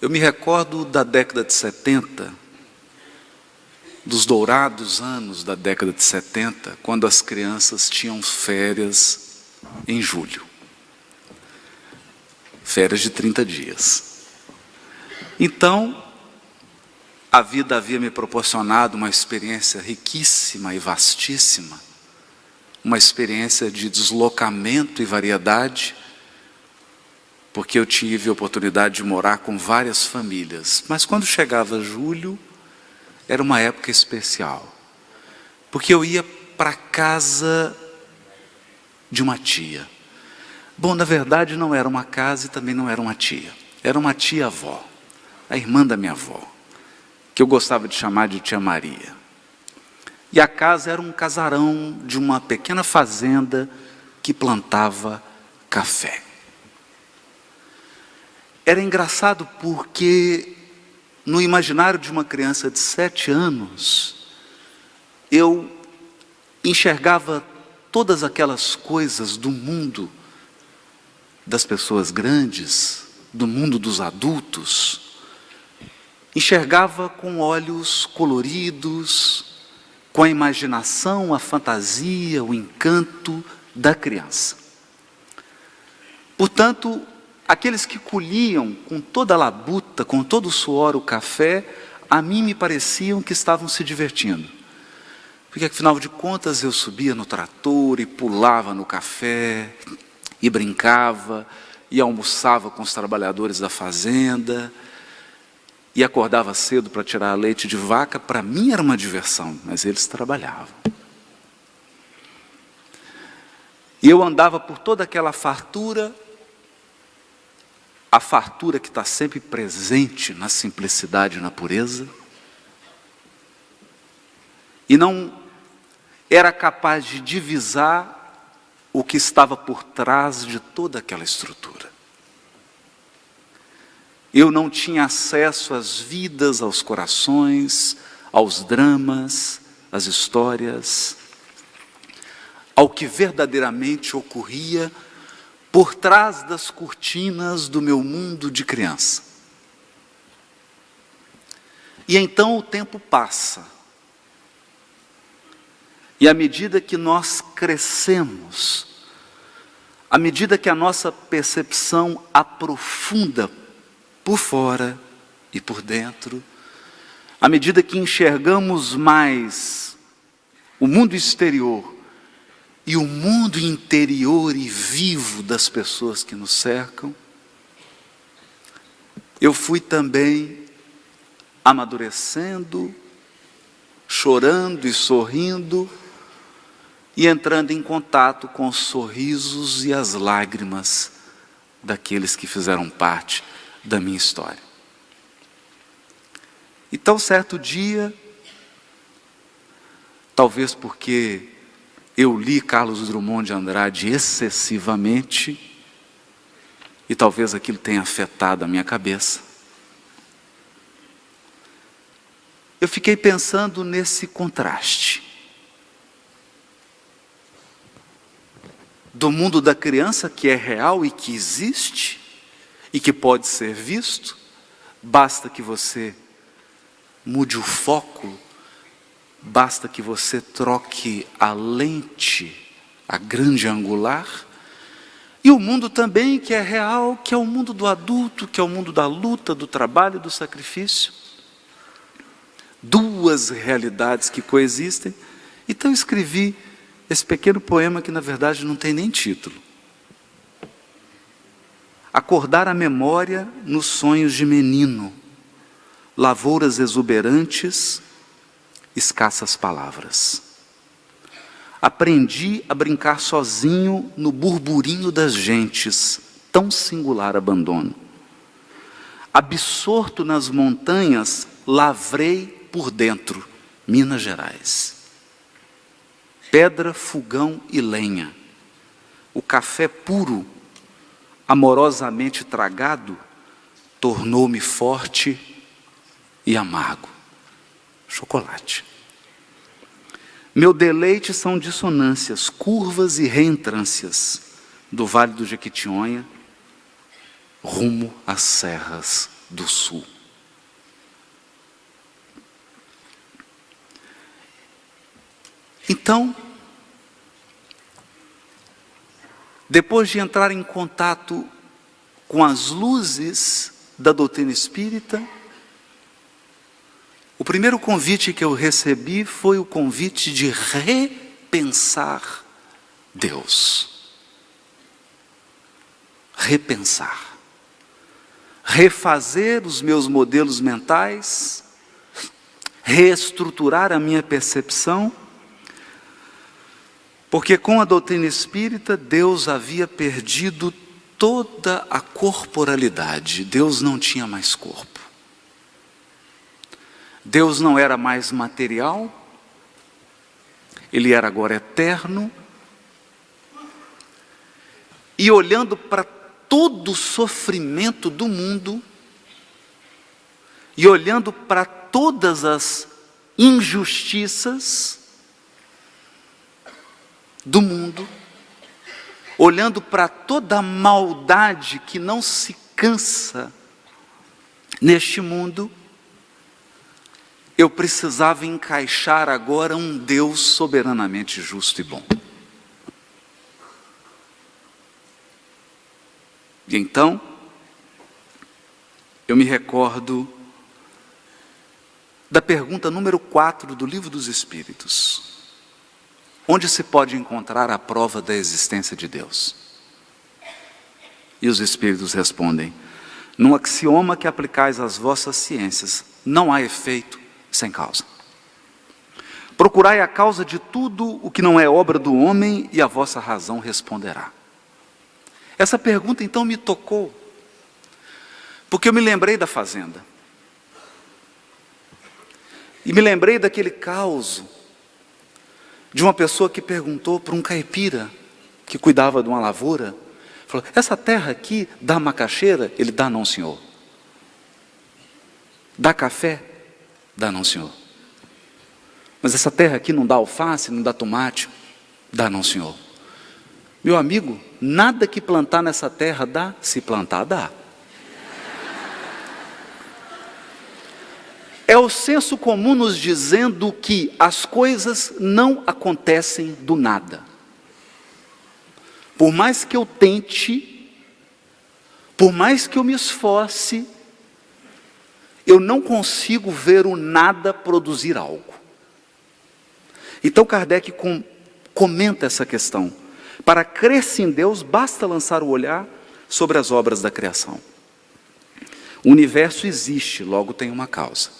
Eu me recordo da década de 70, dos dourados anos da década de 70, quando as crianças tinham férias em julho. Férias de 30 dias. Então, a vida havia me proporcionado uma experiência riquíssima e vastíssima, uma experiência de deslocamento e variedade, porque eu tive a oportunidade de morar com várias famílias. Mas quando chegava julho, era uma época especial, porque eu ia para a casa de uma tia. Bom, na verdade não era uma casa e também não era uma tia. Era uma tia-avó, a irmã da minha avó, que eu gostava de chamar de tia Maria. E a casa era um casarão de uma pequena fazenda que plantava café. Era engraçado porque no imaginário de uma criança de 7 anos, eu enxergava todas aquelas coisas do mundo das pessoas grandes, do mundo dos adultos, enxergava com olhos coloridos, com a imaginação, a fantasia, o encanto da criança. Portanto, aqueles que colhiam com toda a labuta, com todo o suor o café, a mim me pareciam que estavam se divertindo. Porque, afinal de contas, eu subia no trator e pulava no café, e brincava, e almoçava com os trabalhadores da fazenda, e acordava cedo para tirar leite de vaca. Para mim era uma diversão, mas eles trabalhavam. E eu andava por toda aquela fartura, a fartura que está sempre presente na simplicidade e na pureza, e não era capaz de divisar o que estava por trás de toda aquela estrutura. Eu não tinha acesso às vidas, aos corações, aos dramas, às histórias, ao que verdadeiramente ocorria por trás das cortinas do meu mundo de criança. E então o tempo passa. E à medida que nós crescemos, à medida que a nossa percepção aprofunda por fora e por dentro, à medida que enxergamos mais o mundo exterior e o mundo interior e vivo das pessoas que nos cercam, eu fui também amadurecendo, chorando e sorrindo, e entrando em contato com os sorrisos e as lágrimas daqueles que fizeram parte da minha história. Então, certo dia, talvez porque eu li Carlos Drummond de Andrade excessivamente, e talvez aquilo tenha afetado a minha cabeça, eu fiquei pensando nesse contraste do mundo da criança, que é real e que existe e que pode ser visto. Basta que você mude o foco, basta que você troque a lente, a grande angular. E o mundo também que é real, que é o mundo do adulto, que é o mundo da luta, do trabalho, do sacrifício. Duas realidades que coexistem. Então escrevi esse pequeno poema que na verdade não tem nem título. Acordar a memória nos sonhos de menino, lavouras exuberantes, escassas palavras. Aprendi a brincar sozinho no burburinho das gentes, tão singular abandono. Absorto nas montanhas, lavrei por dentro, Minas Gerais. Pedra, fogão e lenha. O café puro, amorosamente tragado, tornou-me forte e amargo. Chocolate. Meu deleite são dissonâncias, curvas e reentrâncias do Vale do Jequitinhonha, rumo às serras do Sul. Então, depois de entrar em contato com as luzes da doutrina espírita, o primeiro convite que eu recebi foi o convite de repensar Deus. Repensar. Refazer os meus modelos mentais, reestruturar a minha percepção, porque com a doutrina espírita, Deus havia perdido toda a corporalidade. Deus não tinha mais corpo. Deus não era mais material, Ele era agora eterno. E olhando para todo o sofrimento do mundo, e olhando para todas as injustiças do mundo, olhando para toda a maldade que não se cansa neste mundo, eu precisava encaixar agora um Deus soberanamente justo e bom. E então, eu me recordo da pergunta número 4 do Livro dos Espíritos. Onde se pode encontrar a prova da existência de Deus? E os Espíritos respondem: num axioma que aplicais às vossas ciências, não há efeito sem causa. Procurai a causa de tudo o que não é obra do homem, e a vossa razão responderá. Essa pergunta então me tocou, porque eu me lembrei da fazenda. E me lembrei daquele caos de uma pessoa que perguntou para um caipira que cuidava de uma lavoura, falou: essa terra aqui dá macaxeira? Ele: dá não, senhor. Dá café? Dá não, senhor. Mas essa terra aqui não dá alface, não dá tomate? Dá não, senhor. Meu amigo, nada que plantar nessa terra dá, se plantar dá. É o senso comum nos dizendo que as coisas não acontecem do nada. Por mais que eu tente, por mais que eu me esforce, eu não consigo ver o nada produzir algo. Então Kardec comenta essa questão. Para crer-se em Deus, basta lançar o olhar sobre as obras da criação. O universo existe, logo tem uma causa.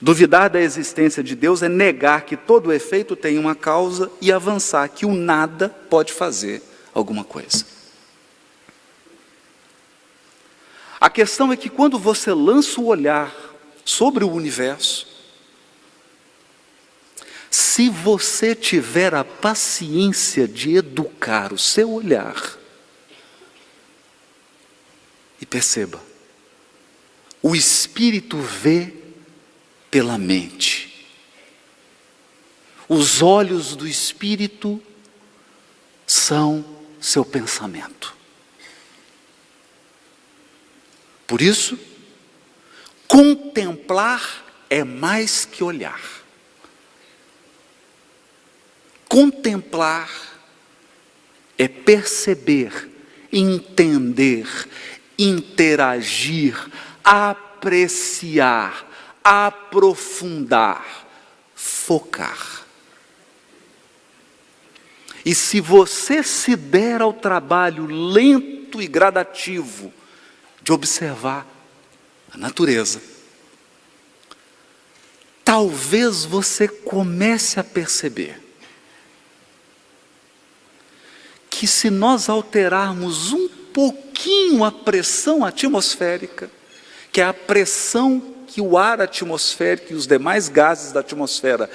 Duvidar da existência de Deus é negar que todo efeito tem uma causa e avançar que o nada pode fazer alguma coisa. A questão é que quando você lança o olhar sobre o universo, se você tiver a paciência de educar o seu olhar, e perceba, o espírito vê pela mente. Os olhos do espírito são seu pensamento. Por isso, contemplar é mais que olhar. Contemplar é perceber, entender, interagir, apreciar, aprofundar, focar. E se você se der ao trabalho lento e gradativo de observar a natureza, talvez você comece a perceber que se nós alterarmos um pouquinho a pressão atmosférica, que é a pressão que o ar atmosférico e os demais gases da atmosfera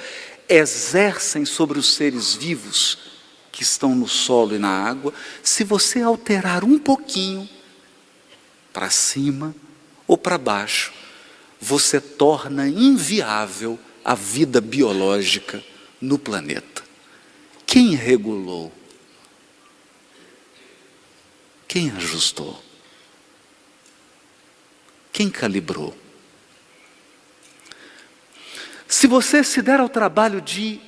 exercem sobre os seres vivos que estão no solo e na água, se você alterar um pouquinho, para cima ou para baixo, você torna inviável a vida biológica no planeta. Quem regulou? Quem ajustou? Quem calibrou? Se você se der ao trabalho de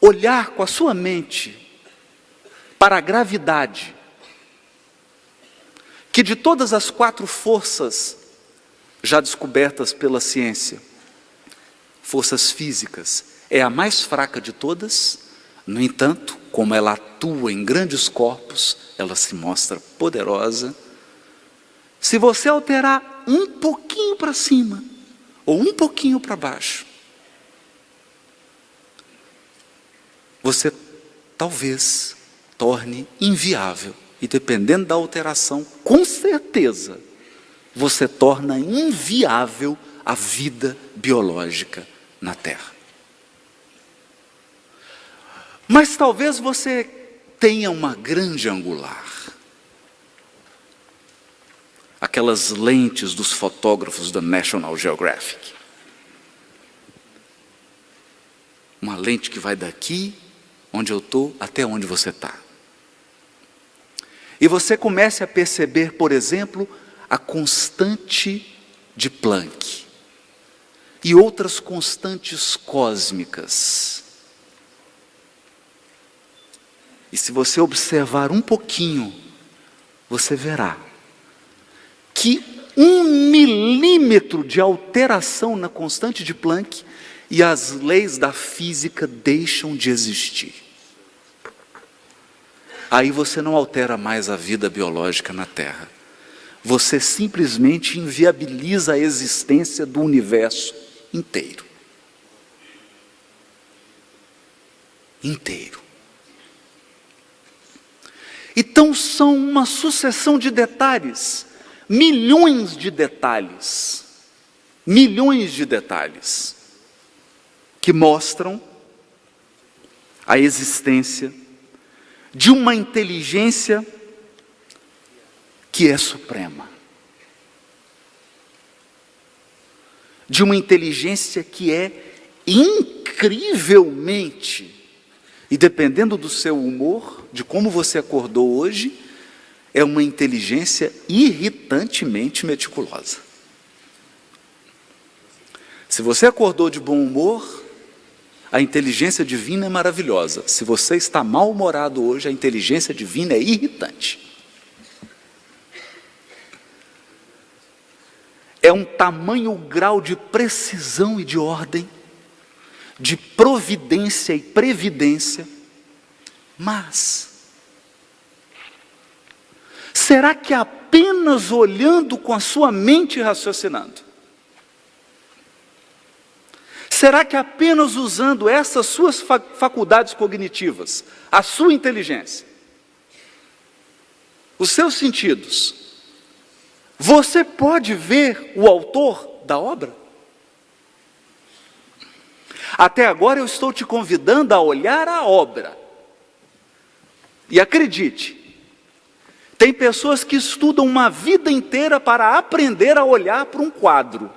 olhar com a sua mente para a gravidade, que de todas as 4 forças já descobertas pela ciência, forças físicas, é a mais fraca de todas, no entanto, como ela atua em grandes corpos, ela se mostra poderosa. Se você alterar um pouquinho para cima, ou um pouquinho para baixo, você talvez torne inviável, e dependendo da alteração, com certeza, você torna inviável a vida biológica na Terra. Mas talvez você tenha uma grande angular. Aquelas lentes dos fotógrafos da National Geographic. Uma lente que vai daqui, onde eu estou, até onde você está. E você comece a perceber, por exemplo, a constante de Planck. E outras constantes cósmicas. E se você observar um pouquinho, você verá que 1 milímetro de alteração na constante de Planck e as leis da física deixam de existir. Aí você não altera mais a vida biológica na Terra. Você simplesmente inviabiliza a existência do universo inteiro. Inteiro. Então são uma sucessão de detalhes, milhões de detalhes, que mostram a existência de uma inteligência que é suprema, de uma inteligência que é incrivelmente, e dependendo do seu humor, de como você acordou hoje, é uma inteligência irritantemente meticulosa. Se você acordou de bom humor, a inteligência divina é maravilhosa. Se você está mal-humorado hoje, a inteligência divina é irritante. É um tamanho grau de precisão e de ordem, de providência e previdência, mas será que apenas olhando com a sua mente e raciocinando? Será que apenas usando essas suas faculdades cognitivas, a sua inteligência, os seus sentidos, você pode ver o autor da obra? Até agora eu estou te convidando a olhar a obra. E acredite, tem pessoas que estudam uma vida inteira para aprender a olhar para um quadro.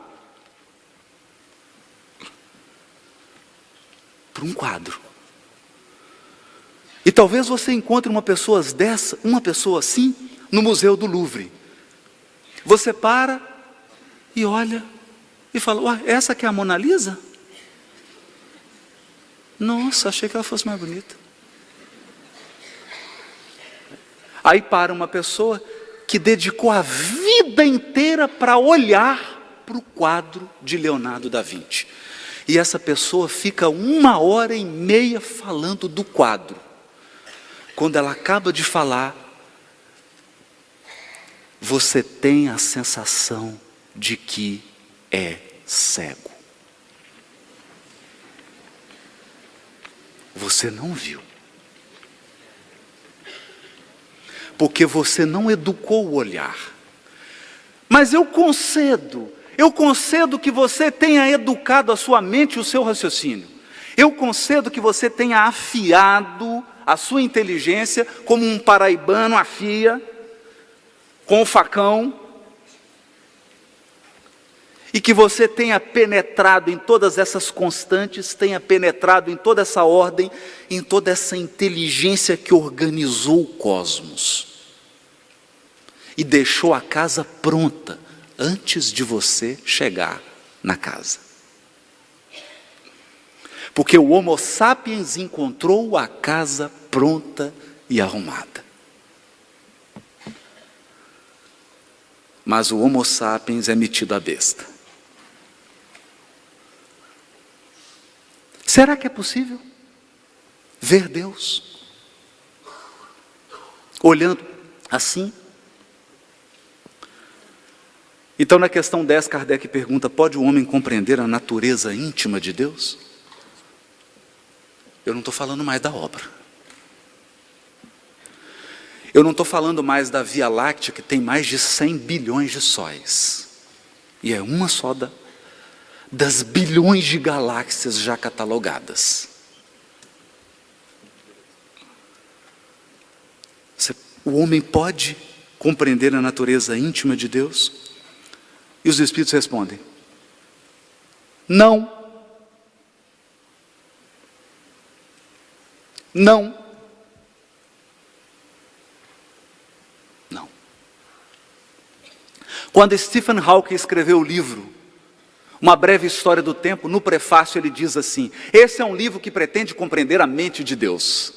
Para um quadro. E talvez você encontre uma pessoa assim, no Museu do Louvre. Você para e olha e fala, ué, essa que é a Mona Lisa? Nossa, achei que ela fosse mais bonita. Aí para uma pessoa que dedicou a vida inteira para olhar para o quadro de Leonardo da Vinci. E essa pessoa fica 1h30 falando do quadro. Quando ela acaba de falar, você tem a sensação de que é cego. Você não viu. Porque você não educou o olhar. Mas eu concedo que você tenha educado a sua mente e o seu raciocínio. Eu concedo que você tenha afiado a sua inteligência, como um paraibano afia, com o facão, e que você tenha penetrado em todas essas constantes, tenha penetrado em toda essa ordem, em toda essa inteligência que organizou o cosmos, e deixou a casa pronta, antes de você chegar na casa. Porque o Homo sapiens encontrou a casa pronta e arrumada. Mas o Homo sapiens é metido à besta. Será que é possível ver Deus olhando assim? Então, na questão 10, Kardec pergunta: pode o homem compreender a natureza íntima de Deus? Eu não estou falando mais da obra. Eu não estou falando mais da Via Láctea, que tem mais de 100 bilhões de sóis. E é uma só das bilhões de galáxias já catalogadas. O homem pode compreender a natureza íntima de Deus? E os Espíritos respondem: não. Não. Não. Quando Stephen Hawking escreveu o livro Uma Breve História do Tempo, no prefácio ele diz assim: esse é um livro que pretende compreender a mente de Deus.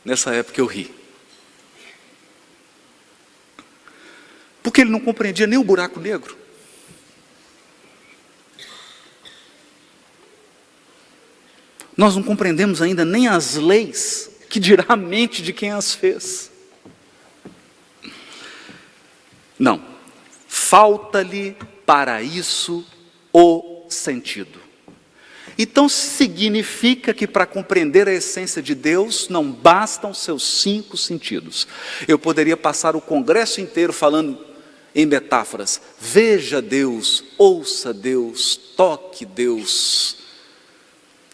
Nessa época eu ri. Porque ele não compreendia nem o buraco negro. Nós não compreendemos ainda nem as leis, que dirá a mente de quem as fez. Não. Falta-lhe para isso o sentido. Então significa que para compreender a essência de Deus não bastam seus 5 sentidos. Eu poderia passar o congresso inteiro falando em metáforas: veja Deus, ouça Deus, toque Deus,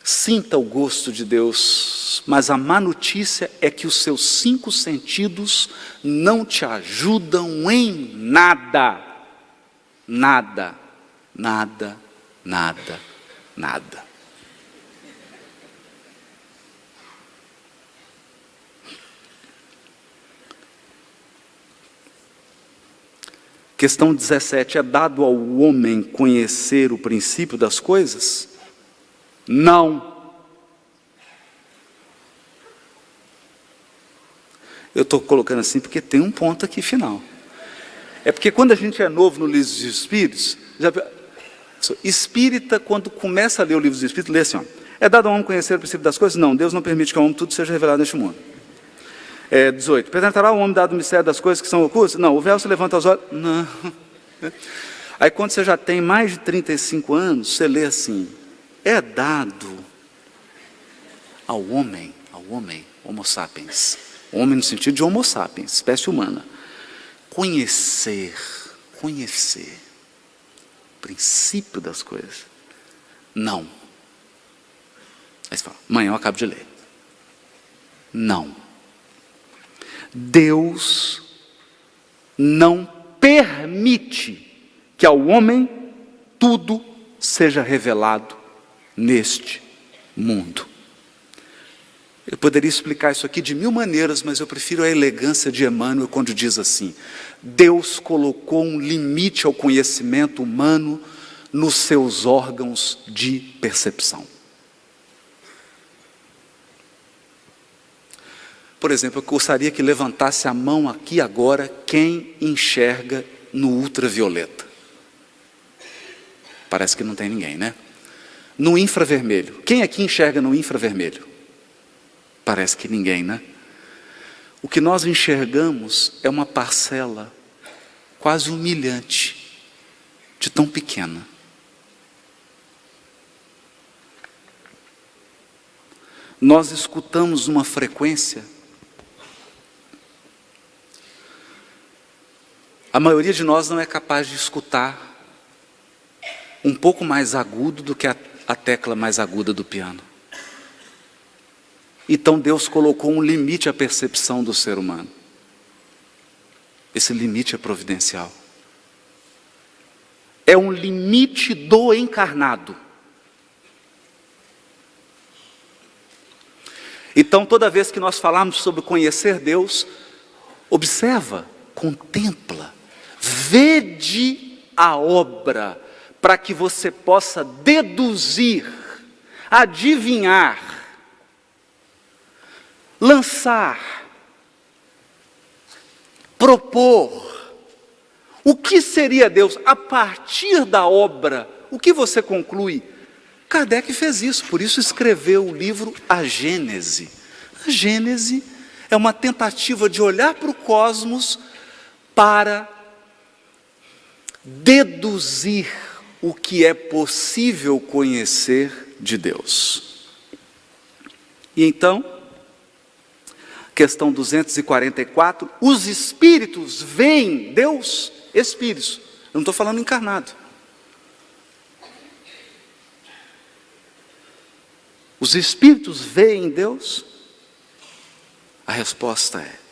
sinta o gosto de Deus. Mas a má notícia é que os seus 5 sentidos não te ajudam em nada. Nada, nada, nada, nada. Questão 17, é dado ao homem conhecer o princípio das coisas? Não. Eu estou colocando assim porque tem um ponto aqui final. É porque quando a gente é novo no livro dos Espíritos, espírita, quando começa a ler o livro dos Espíritos, lê assim: ó, é dado ao homem conhecer o princípio das coisas? Não, Deus não permite que ao homem tudo seja revelado neste mundo. 18, apresentará ao homem dado o mistério das coisas que são ocultas? Não, o véu se levanta aos olhos? Não. Aí quando você já tem mais de 35 anos, você lê assim: é dado ao homem, Homo sapiens, homem no sentido de Homo sapiens, espécie humana, conhecer o princípio das coisas. Não. Aí você fala: amanhã eu acabo de ler. Não. Deus não permite que ao homem tudo seja revelado neste mundo. Eu poderia explicar isso aqui de 1000 maneiras, mas eu prefiro a elegância de Emmanuel quando diz assim: Deus colocou um limite ao conhecimento humano nos seus órgãos de percepção. Por exemplo, eu gostaria que levantasse a mão aqui agora quem enxerga no ultravioleta. Parece que não tem ninguém, né? No infravermelho. Quem aqui enxerga no infravermelho? Parece que ninguém, né? O que nós enxergamos é uma parcela quase humilhante, de tão pequena. Nós escutamos uma frequência. A maioria de nós não é capaz de escutar um pouco mais agudo do que a tecla mais aguda do piano. Então Deus colocou um limite à percepção do ser humano. Esse limite é providencial. É um limite do encarnado. Então toda vez que nós falamos sobre conhecer Deus, observa contempla, vede a obra, para que você possa deduzir, adivinhar, lançar, propor. O que seria Deus? A partir da obra, o que você conclui? Kardec fez isso, por isso escreveu o livro A Gênese. A Gênese é uma tentativa de olhar para o cosmos para deduzir o que é possível conhecer de Deus. E então, questão 244, os espíritos veem Deus? Espíritos, eu não estou falando encarnado. Os espíritos veem Deus? A resposta é: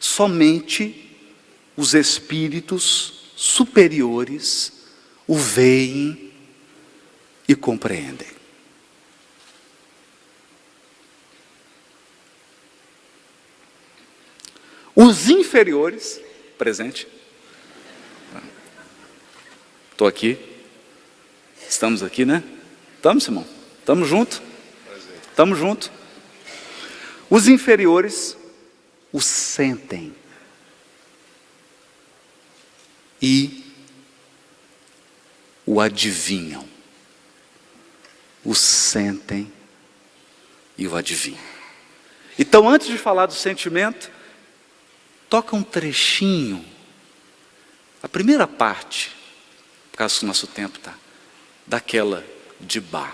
somente os espíritos superiores o veem e compreendem. Os inferiores, presente, estou aqui, estamos aqui, né? Estamos, Simão? Estamos juntos? Estamos juntos. Os inferiores o sentem e o adivinham. O sentem e o adivinham. Então, antes de falar do sentimento, toca um trechinho, a primeira parte, por causa que o nosso tempo está, daquela de Bach,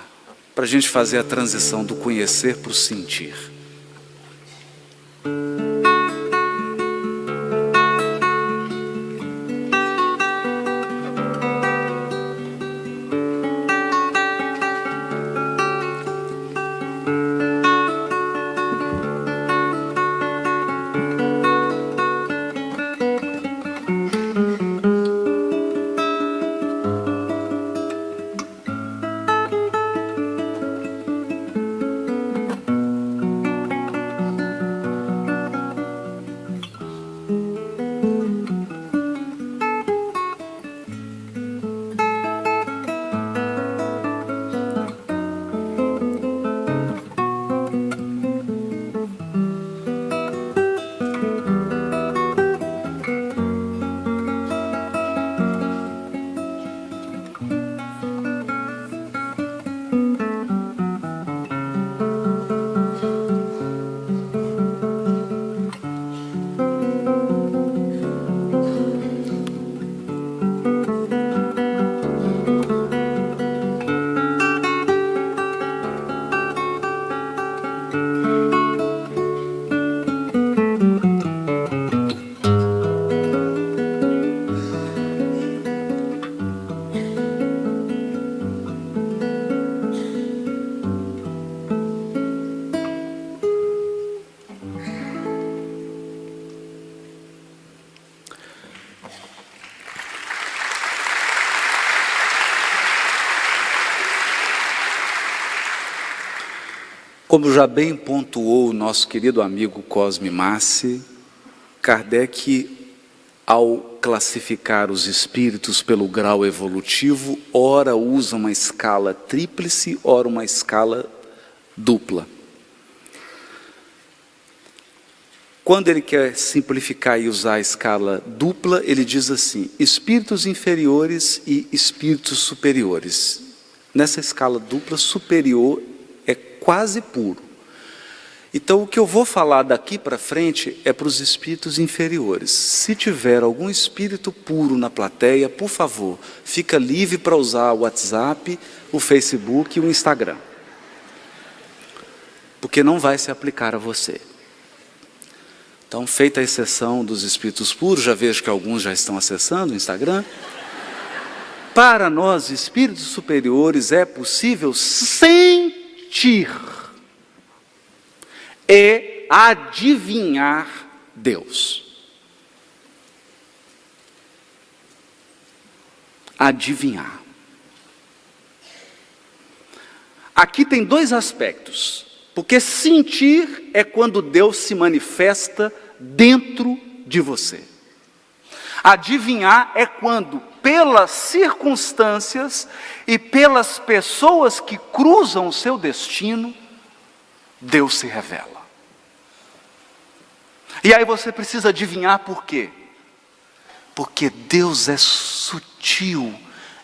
para a gente fazer a transição do conhecer para o sentir. Como já bem pontuou o nosso querido amigo Cosme Massi, Kardec, ao classificar os espíritos pelo grau evolutivo, ora usa uma escala tríplice, ora uma escala dupla. Quando ele quer simplificar e usar a escala dupla, ele diz assim: espíritos inferiores e espíritos superiores. Nessa escala dupla, superior é quase puro. Então, o que eu vou falar daqui para frente é para os espíritos inferiores. Se tiver algum espírito puro na plateia, por favor, fica livre para usar o WhatsApp, o Facebook e o Instagram. Porque não vai se aplicar a você. Então, feita a exceção dos espíritos puros, já vejo que alguns já estão acessando o Instagram. Para nós, espíritos superiores, é possível sentir, é adivinhar Deus. Adivinhar. Aqui tem dois aspectos, porque sentir é quando Deus se manifesta dentro de você. Adivinhar é quando, pelas circunstâncias e pelas pessoas que cruzam o seu destino, Deus se revela. E aí você precisa adivinhar por quê? Porque Deus é sutil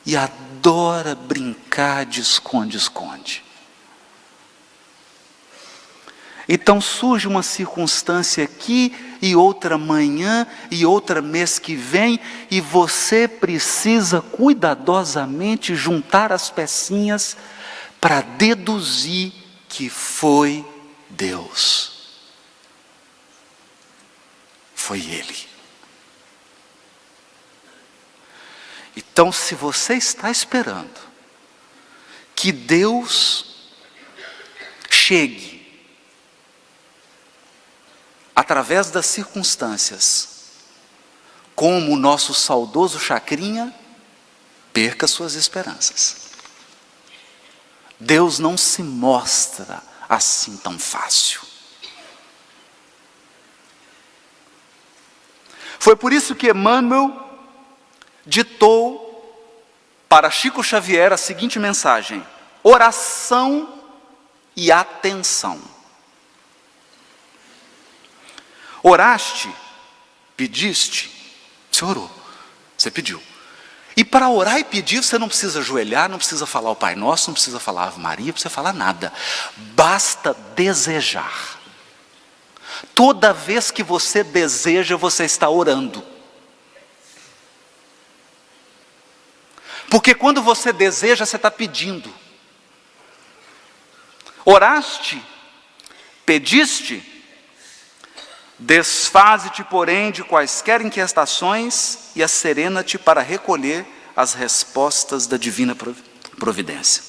e adora brincar de esconde-esconde. Então surge uma circunstância aqui, e outra amanhã, e outra mês que vem, e você precisa cuidadosamente juntar as pecinhas para deduzir que foi Deus. Foi Ele. Então, se você está esperando que Deus chegue através das circunstâncias, como o nosso saudoso Chacrinha, perca suas esperanças. Deus não se mostra assim tão fácil. Foi por isso que Emmanuel ditou para Chico Xavier a seguinte mensagem: oração e atenção. Oraste, pediste, você orou, você pediu. E para orar e pedir, você não precisa ajoelhar, não precisa falar o Pai Nosso, não precisa falar Ave Maria, não precisa falar nada. Basta desejar. Toda vez que você deseja, você está orando. Porque quando você deseja, você está pedindo. Oraste, pediste, desfaze-te, porém, de quaisquer inquietações e asserena-te para recolher as respostas da divina providência.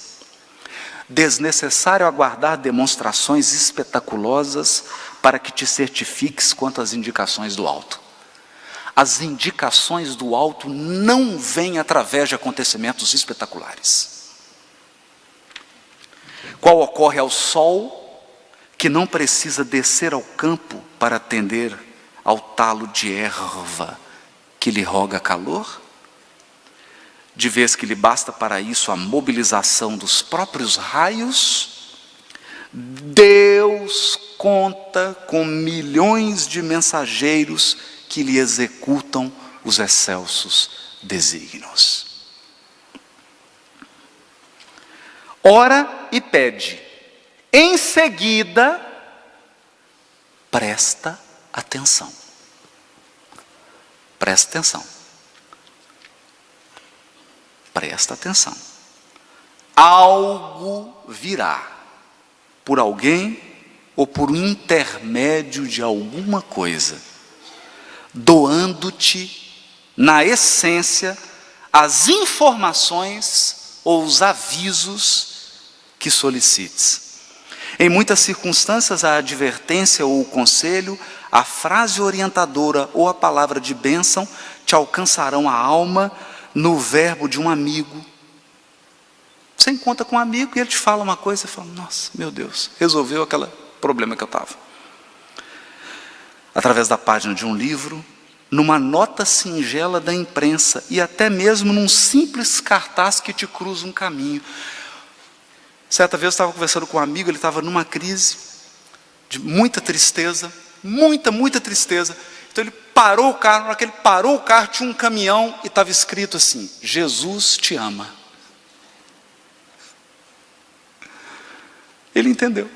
Desnecessário aguardar demonstrações espetaculosas para que te certifiques quanto às indicações do alto. As indicações do alto não vêm através de acontecimentos espetaculares. Qual ocorre ao sol, que não precisa descer ao campo para atender ao talo de erva que lhe roga calor, de vez que lhe basta para isso a mobilização dos próprios raios, Deus conta com milhões de mensageiros que lhe executam os excelsos desígnios. Ora e pede. Em seguida, presta atenção. Presta atenção. Presta atenção. Algo virá por alguém ou por intermédio de alguma coisa, doando-te, na essência, as informações ou os avisos que solicites. Em muitas circunstâncias, a advertência ou o conselho, a frase orientadora ou a palavra de bênção te alcançarão a alma no verbo de um amigo. Você encontra com um amigo e ele te fala uma coisa e fala: nossa, meu Deus, resolveu aquele problema que eu estava. Através da página de um livro, numa nota singela da imprensa e até mesmo num simples cartaz que te cruza um caminho. Certa vez eu estava conversando com um amigo, ele estava numa crise de muita tristeza, muita tristeza. Então ele parou o carro, na hora que ele parou o carro, tinha um caminhão e estava escrito assim: Jesus te ama. Ele entendeu.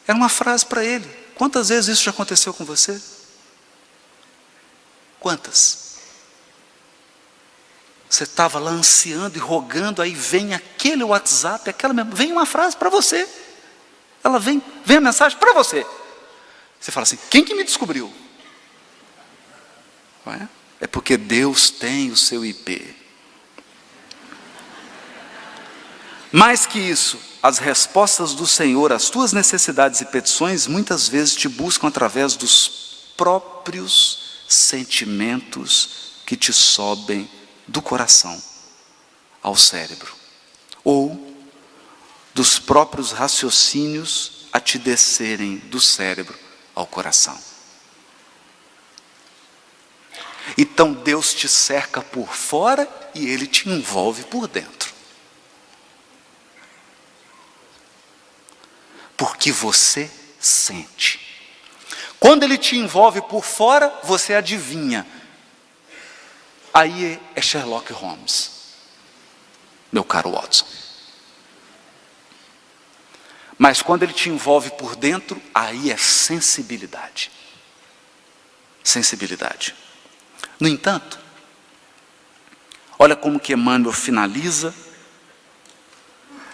Era uma frase para ele. Quantas vezes isso já aconteceu com você? Quantas? Você estava lá ansiando e rogando, aí vem aquele WhatsApp, vem uma frase para você. Ela vem a mensagem para você. Você fala assim: quem que me descobriu? Não é? É porque Deus tem o seu IP. Mais que isso, as respostas do Senhor às tuas necessidades e petições muitas vezes te buscam através dos próprios sentimentos que te sobem do coração ao cérebro, ou dos próprios raciocínios a te descerem do cérebro ao coração. Então Deus te cerca por fora e Ele te envolve por dentro. Porque você sente. Quando Ele te envolve por fora, você adivinha. Aí é Sherlock Holmes, meu caro Watson. Mas quando Ele te envolve por dentro, aí é sensibilidade. Sensibilidade. No entanto, olha como que Emmanuel finaliza.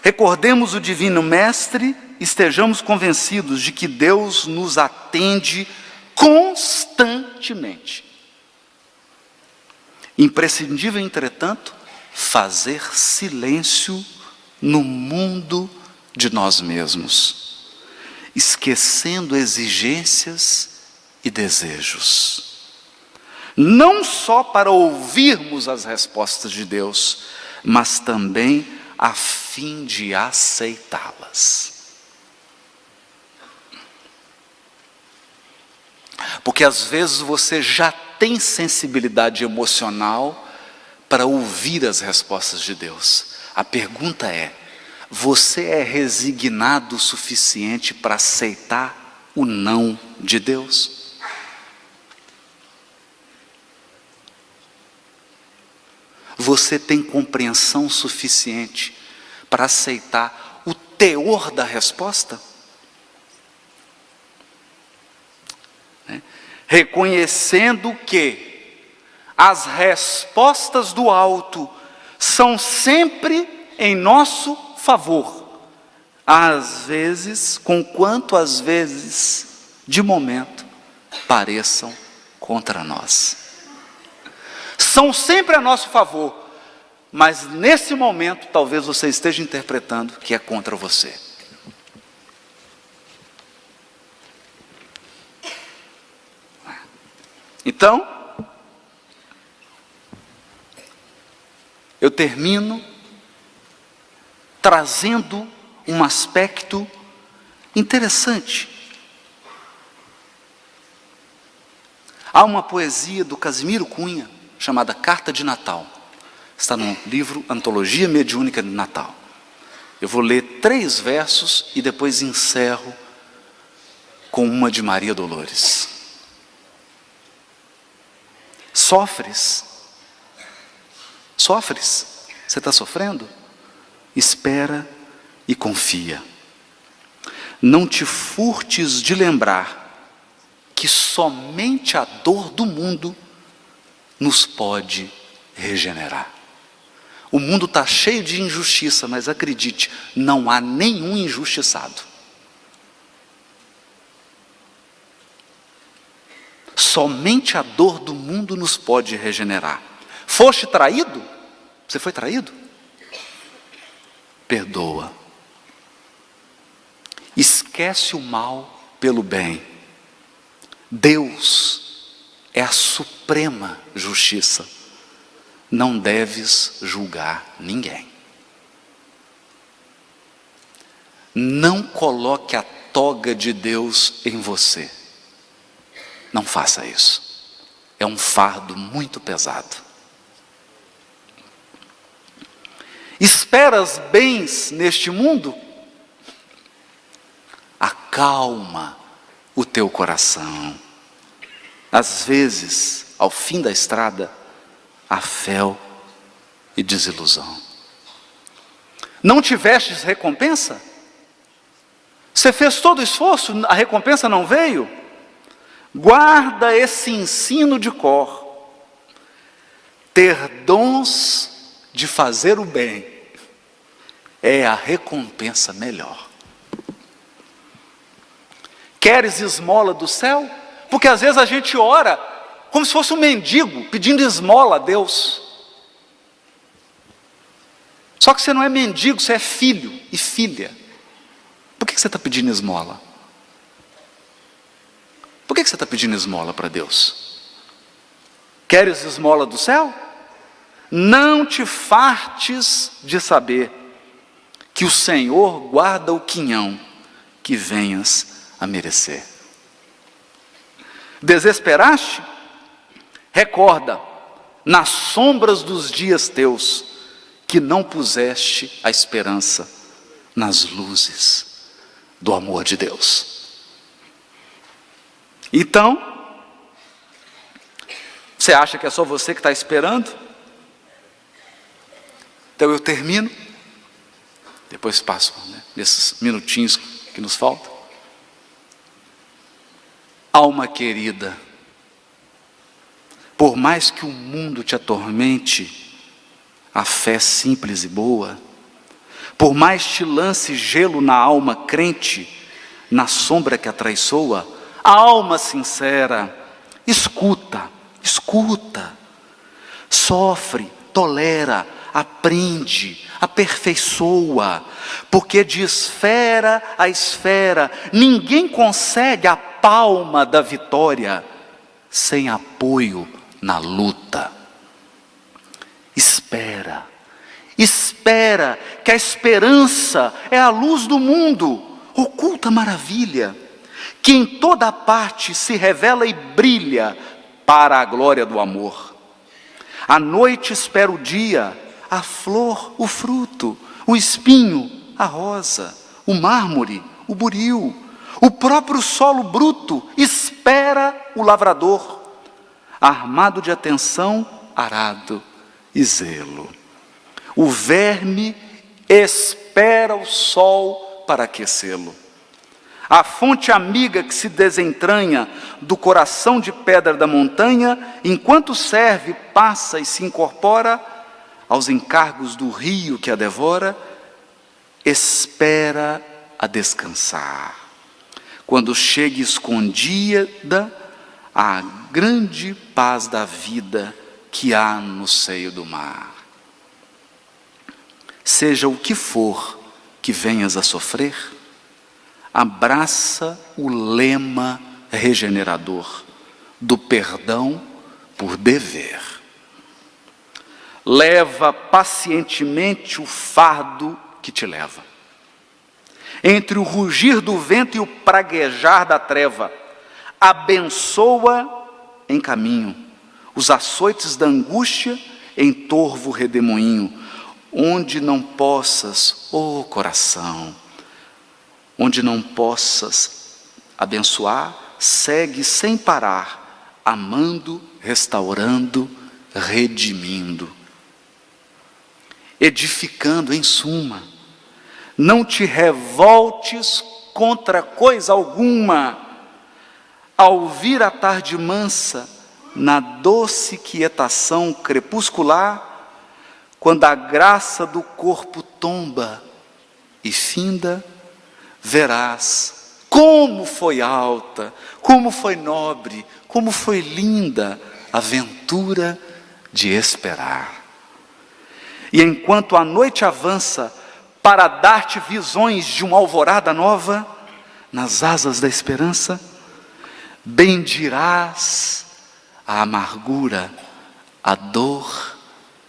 Recordemos o Divino Mestre, estejamos convencidos de que Deus nos atende constantemente. Imprescindível, entretanto, fazer silêncio no mundo de nós mesmos, esquecendo exigências e desejos. Não só para ouvirmos as respostas de Deus, mas também a fim de aceitá-las. Porque às vezes você já tem sensibilidade emocional para ouvir as respostas de Deus. A pergunta é: você é resignado o suficiente para aceitar o não de Deus? Você tem compreensão suficiente para aceitar o teor da resposta? Reconhecendo que as respostas do alto são sempre em nosso favor. Às vezes, conquanto às vezes, de momento, pareçam contra nós. São sempre a nosso favor, mas nesse momento talvez você esteja interpretando que é contra você. Então, eu termino trazendo um aspecto interessante. Há uma poesia do Casimiro Cunha, chamada Carta de Natal. Está no livro Antologia Mediúnica de Natal. Eu vou ler 3 versos e depois encerro com uma de Maria Dolores. Sofres? Sofres? Você está sofrendo? Espera e confia. Não te furtes de lembrar que somente a dor do mundo nos pode regenerar. O mundo está cheio de injustiça, mas acredite, não há nenhum injustiçado. Somente a dor do mundo nos pode regenerar. Foste traído? Você foi traído? Perdoa. Esquece o mal pelo bem. Deus é a suprema justiça. Não deves julgar ninguém. Não coloque a toga de Deus em você. Não faça isso. É um fardo muito pesado. Esperas bens neste mundo? Acalma o teu coração. Às vezes, ao fim da estrada, há fel e desilusão. Não tivestes recompensa? Você fez todo o esforço, a recompensa não veio? Guarda esse ensino de cor. Ter dons de fazer o bem é a recompensa melhor. Queres esmola do céu? Porque às vezes a gente ora como se fosse um mendigo pedindo esmola a Deus. Só que você não é mendigo, você é filho e filha. Por que você está pedindo esmola? Por que você está pedindo esmola para Deus? Queres esmola do céu? Não te fartes de saber que o Senhor guarda o quinhão que venhas a merecer. Desesperaste? Recorda, nas sombras dos dias teus, que não puseste a esperança nas luzes do amor de Deus. Então, você acha que é só você que está esperando? Então eu termino, depois passo, nesses minutinhos que nos faltam. Alma querida, por mais que o mundo te atormente, a fé simples e boa, por mais te lance gelo na alma crente, na sombra que atraiçoa, a alma sincera, escuta, sofre, tolera, aprende, aperfeiçoa, porque de esfera a esfera, ninguém consegue a palma da vitória sem apoio na luta. Espera, que a esperança é a luz do mundo, oculta maravilha, que em toda parte se revela e brilha para a glória do amor. A noite espera o dia, a flor, o fruto, o espinho, a rosa, o mármore, o buril, o próprio solo bruto espera o lavrador, armado de atenção, arado e zelo. O verme espera o sol para aquecê-lo. A fonte amiga que se desentranha do coração de pedra da montanha, enquanto serve, passa e se incorpora aos encargos do rio que a devora, espera a descansar. Quando chegue escondida a grande paz da vida que há no seio do mar. Seja o que for que venhas a sofrer, abraça o lema regenerador do perdão por dever. Leva pacientemente o fardo que te leva. Entre o rugir do vento e o praguejar da treva, abençoa em caminho os açoites da angústia em torvo redemoinho, onde não possas, ó coração, onde não possas abençoar, segue sem parar, amando, restaurando, redimindo, edificando em suma. Não te revoltes contra coisa alguma, ao vir a tarde mansa, na doce quietação crepuscular, quando a graça do corpo tomba e finda, verás como foi alta, como foi nobre, como foi linda a ventura de esperar. E enquanto a noite avança para dar-te visões de uma alvorada nova, nas asas da esperança, bendirás a amargura, a dor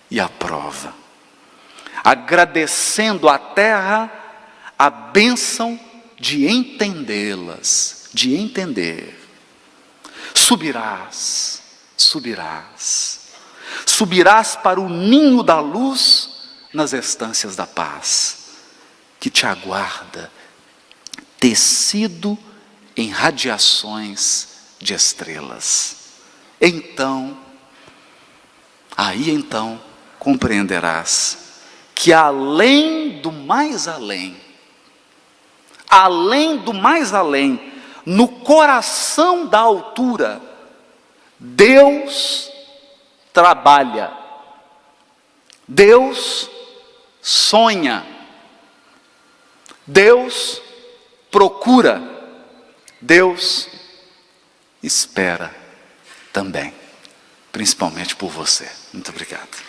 e a prova, agradecendo à terra a bênção de entendê-las, de entender. Subirás para o ninho da luz nas estâncias da paz, que te aguarda, tecido em radiações de estrelas. Aí então, compreenderás que além do mais além, no coração da altura, Deus trabalha, Deus sonha, Deus procura, Deus espera também, principalmente por você. Muito obrigado.